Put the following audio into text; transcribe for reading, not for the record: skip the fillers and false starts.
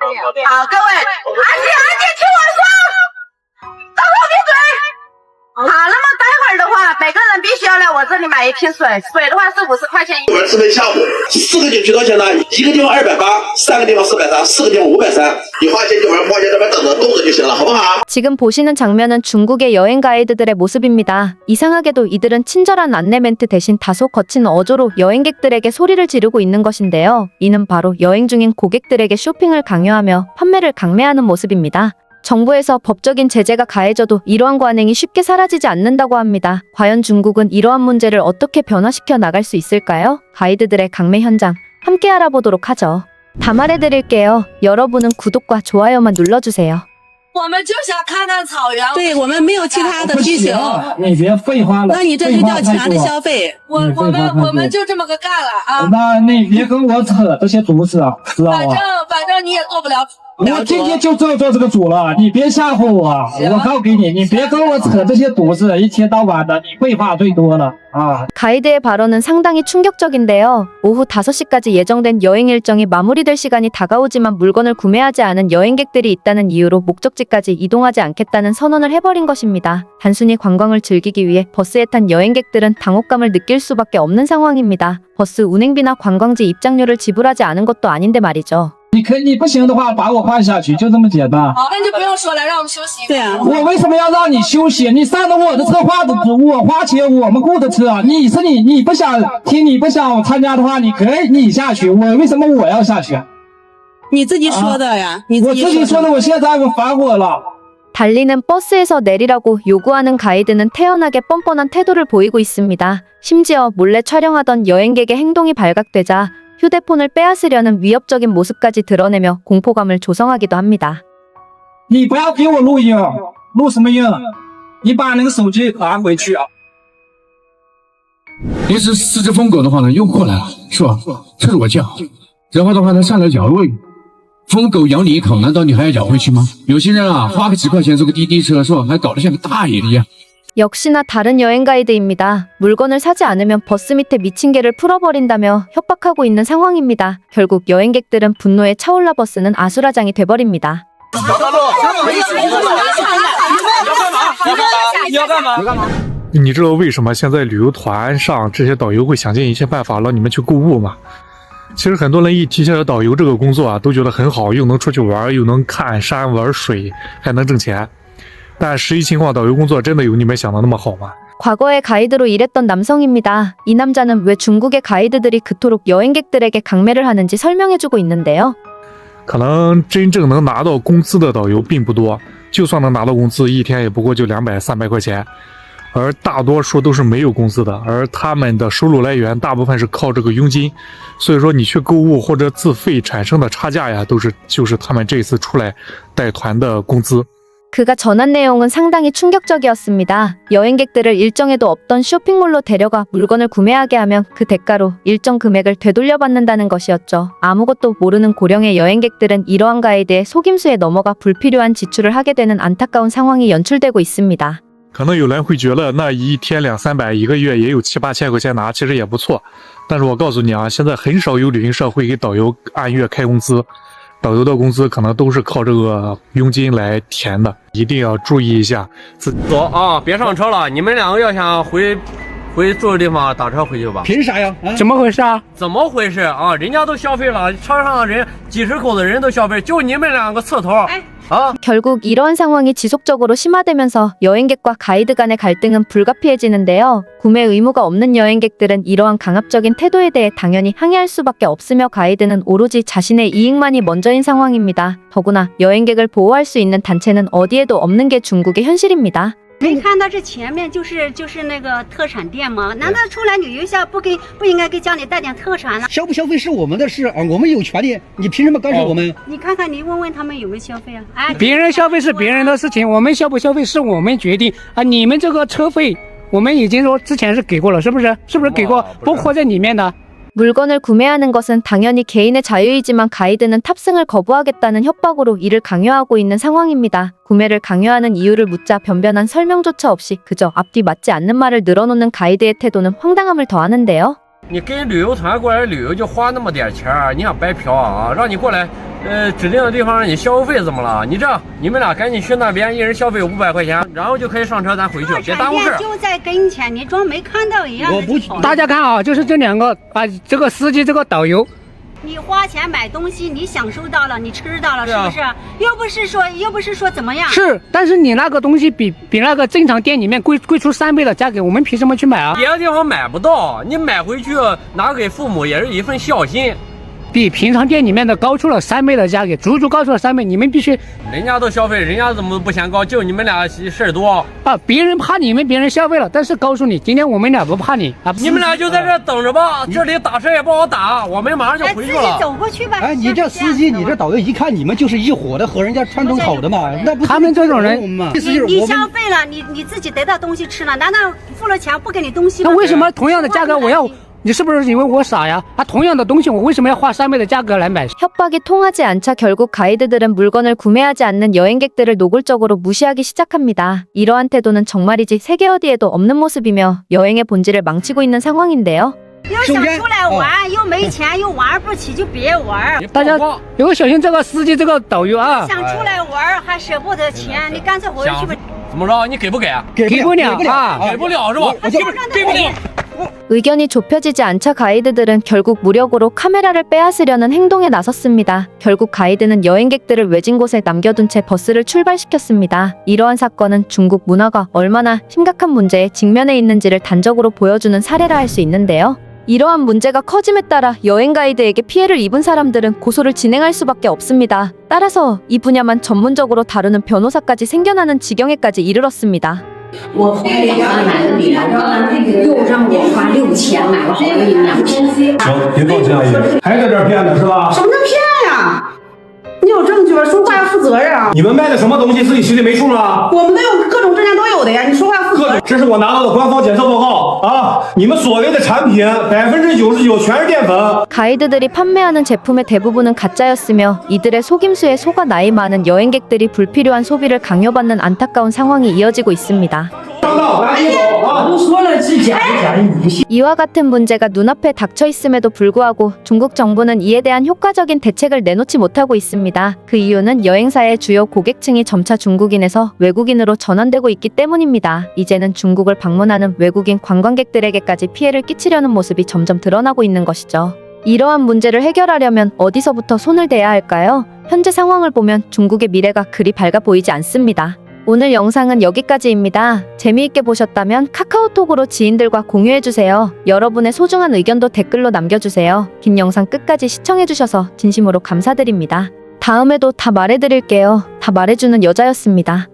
好，各位，安静，听我说，都给我闭嘴。好，那么待会儿的话，每个人必须要来我这里买一瓶水，水的话是50块钱一瓶。我们准备项目，4个景区多少钱呢？1个地方280，3个地方430，4个地方530。你花钱就往房间那边等着冻着就行了，好不好？ 지금 보시는 장면은 중국의 여행 가이드들의 모습입니다. 이상하게도 이들은 친절한 안내 멘트 대신 다소 거친 어조로 여행객들에게 소리를 지르고 있는 것인데요. 이는 바로 여행 중인 고객들에게 쇼핑을 강요하며 판매를 강매하는 모습입니다. 정부에서 법적인 제재가 가해져도 이러한 관행이 쉽게 사라지지 않는다고 합니다. 과연 중국은 이러한 문제를 어떻게 변화시켜 나갈 수 있을까요? 가이드들의 강매 현장 함께 알아보도록 하죠. 다 말해드릴게요. 여러분은 구독과 좋아요만 눌러주세요. 我们就想看看草原。对我们没有其他的需求。你别废话了。那你这就叫强制消费。我们就这么个干了啊。那你别跟我扯这些犊子啊，知道吗？反正你也做不了。我今天就做这个主了，你别吓唬我。我告给你，你别跟我扯这些犊子，一天到晚的，你废话最多了啊。 가이드의 발언은 상당히 충격적인데요. 오후 5시까지 예정된 여행 일정이 마무리될 시간이 다가오지만 물건을 구매하지 않은 여행객들이 있다는 이유로 목적지까지 이동하지 않겠다는 선언을 해버린 것입니다. 단순히 관광을 즐기기 위해 버스에 탄 여행객들은 당혹감을 느낄 수밖에 없는 상황입니다. 버스 운행비나 관광지 입장료를 지불하지 않은 것도 아닌데 말이죠. 你不行的话，把我换下去，就这么简单。好，那你就不用说了，让我们休息。对啊，我为什么要让你休息？你上了我的车，我花钱，我们雇的车。你不想听，你不想参加的话，你可以你下去。为什么我要下去？你自己说的呀，我自己说的，我现在烦我了。 달리는 버스에서 내리라고 요구하는 가이드는 태연하게 뻔뻔한 태도를 보이고 있습니다. 심지어 몰래 촬영하던 여행객의 행동이 발각되자 휴대폰을 빼앗으려는 위협적인 모습까지 드러내며 공포감을 조성하기도 합니다. 你不要给我录音，录什么音？你把那个手机拿回去啊！你是四只疯狗的话呢，又过来了，是吧？这是我叫，然后的话呢，上来咬喂，疯狗咬你一口，难道你还要咬回去吗？有些人啊，花个几块钱坐个滴滴车，是吧？还搞得像个大爷一样。 역시나 다른 여행 가이드입니다. 물건을 사지 않으면 버스 밑에 미친 개를 풀어버린다며 협박하고 있는 상황입니다. 결국 여행객들은 분노에 차올라 버스는 아수라장이 돼버립니다. 你知道为什么现在旅游团上这些导游会想尽一切办法让你们去购物吗？其实很多人一提起来导游这个工作啊，都觉得很好，又能出去玩，又能看山玩水，还能挣钱。 但实际情况，导游工作真的有你们想的那么好吗？ 과거에 가이드로 일했던 남성입니다. 이 남자는 왜 중국의 가이드들이 그토록 여행객들에게 강매를 하는지 설명해주고 있는데요. 可能真正能拿到工资的导游并不多，就算能拿到工资，一天也不过就200、300块钱，而大多数都是没有工资的，而他们的收入来源大部分是靠这个佣金，所以说你去购物或者自费产生的差价呀，就是他们这次出来带团的工资。 그가 전한 내용은 상당히 충격적이었습니다. 여행객들을 일정에도 없던 쇼핑몰로 데려가 물건을 구매하게 하면 그 대가로 일정 금액을 되돌려받는다는 것이었죠. 아무것도 모르는 고령의 여행객들은 이러한 가이드의 속임수에 넘어가 불필요한 지출을 하게 되는 안타까운 상황이 연출되고 있습니다. 可能有人会觉得，那一天2、300，一个月也有7、8千块钱拿，其实也不错。但是我告诉你啊，现在很少有旅行社会给导游按月开工资。 导游的工资可能都是靠这个佣金来填的，一定要注意一下。走啊，别上车了！你们两个要想回住的地方，打车回去吧。凭啥呀？怎么回事啊？怎么回事啊？人家都消费了，车上的人几十口的人都消费，就你们两个刺头。 결국 이러한 상황이 지속적으로 심화되면서 여행객과 가이드 간의 갈등은 불가피해지는데요. 구매 의무가 없는 여행객들은 이러한 강압적인 태도에 대해 당연히 항의할 수밖에 없으며 가이드는 오로지 자신의 이익만이 먼저인 상황입니다. 더구나 여행객을 보호할 수 있는 단체는 어디에도 없는 게 중국의 현실입니다. 没看到这前面就是那个特产店吗？难道出来旅游一下不应该给家里带点特产呢？消不消费是我们的事啊，我们有权利，你凭什么干涉我们？你看看，你问问他们有没有消费啊？哎，别人消费是别人的事情，我们消不消费是我们决定啊。你们这个车费，我们已经说之前是给过了，是不是？是不是给过？包括在里面的。 물건을 구매하는 것은 당연히 개인의 자유이지만 가이드는 탑승을 거부하겠다는 협박으로 이를 강요하고 있는 상황입니다. 구매를 강요하는 이유를 묻자 변변한 설명조차 없이 그저 앞뒤 맞지 않는 말을 늘어놓는 가이드의 태도는 황당함을 더하는데요. 你跟旅游团过来旅游就花那么点钱，你想白嫖啊？让你过来指定的地方让你消费，怎么了？你这样，你们俩赶紧去那边，一人消费500块钱，然后就可以上车，咱回去，别耽误事。就在跟前，你装没看到一样。我不大家看啊，就是这两个啊，这个司机，这个导游。你花钱买东西，你享受到了，你吃到了，是不是？又不是说怎么样？是，但是你那个东西比那个正常店里面贵出3倍的价格，我们凭什么去买啊？别的地方买不到，你买回去拿给父母也是一份孝心。比平常店里面的高出了3倍的价格，足足高出了3倍，你们必须。人家都消费，人家怎么不嫌高？就你们俩事儿多啊！别人怕你们，别人消费了，但是告诉你，今天我们俩不怕你啊！你们俩就在这等着吧，这里打车也不好打，我们马上就回去了。自己走过去吧。哎，你这司机，你这导游一看你们就是一伙的，和人家串通好的嘛，那不他们这种人嘛？你消费了，你自己得到东西吃了，难道付了钱不给你东西吗？那为什么同样的价格我要？你是不是以为我傻呀？啊，同样的东西我为什么要花3倍的价格来买？ 협박이 통하지 않자 결국 가이드들은 물건을 구매하지 않는 여행객들을 노골적으로 무시하기 시작합니다. 이러한 태도는 정말이지 세계 어디에도 없는 모습이며 여행의 본질을 망치고 있는 상황인데요. 又想出来玩，又没钱，又玩不起，就别玩。大家有小心这个司机，这个导游啊！想出来玩还舍不得钱，你干脆回去吧。怎么着？你给不给？给不了啊！给不了是吧？给不了。 의견이 좁혀지지 않자 가이드들은 결국 무력으로 카메라를 빼앗으려는 행동에 나섰습니다. 결국 가이드는 여행객들을 외진 곳에 남겨둔 채 버스를 출발시켰습니다. 이러한 사건은 중국 문화가 얼마나 심각한 문제에 직면해 있는지를 단적으로 보여주는 사례라 할 수 있는데요. 이러한 문제가 커짐에 따라 여행 가이드에게 피해를 입은 사람들은 고소를 진행할 수밖에 없습니다. 따라서 이 분야만 전문적으로 다루는 변호사까지 생겨나는 지경에까지 이르렀습니다. 我怀里刚买的礼物，又让我花6000买了好多营养品。行，别跟我这样演，还在这儿骗呢是吧？什么叫骗呀？你有证据吧？说话要负责任啊！你们卖的什么东西自己心里没数吗？我们都有各种证件都有的呀，你说话要负责任。这是我拿到的官方检测报告啊！你们所谓的产品99%全是淀粉。 가이드들이 판매하는 제품의 대부분은 가짜였으며 이들의 속임수에 속아 나이 많은 여행객들이 불필요한 소비를 강요받는 안타까운 상황이 이어지고 있습니다. 이와 같은 문제가 눈앞에 닥쳐 있음에도 불구하고 중국 정부는 이에 대한 효과적인 대책을 내놓지 못하고 있습니다. 그 이유는 여행사의 주요 고객층이 점차 중국인에서 외국인으로 전환되고 있기 때문입니다. 이제는 중국을 방문하는 외국인 관광객들에게까지 피해를 끼치려는 모습이 점점 드러나고 있는 것이죠. 이러한 문제를 해결하려면 어디서부터 손을 대야 할까요? 현재 상황을 보면 중국의 미래가 그리 밝아 보이지 않습니다. 오늘 영상은 여기까지입니다. 재미있게 보셨다면 카카오톡으로 지인들과 공유해주세요. 여러분의 소중한 의견도 댓글로 남겨주세요. 긴 영상 끝까지 시청해주셔서 진심으로 감사드립니다. 다음에도 다 말해드릴게요. 다 말해주는 여자였습니다.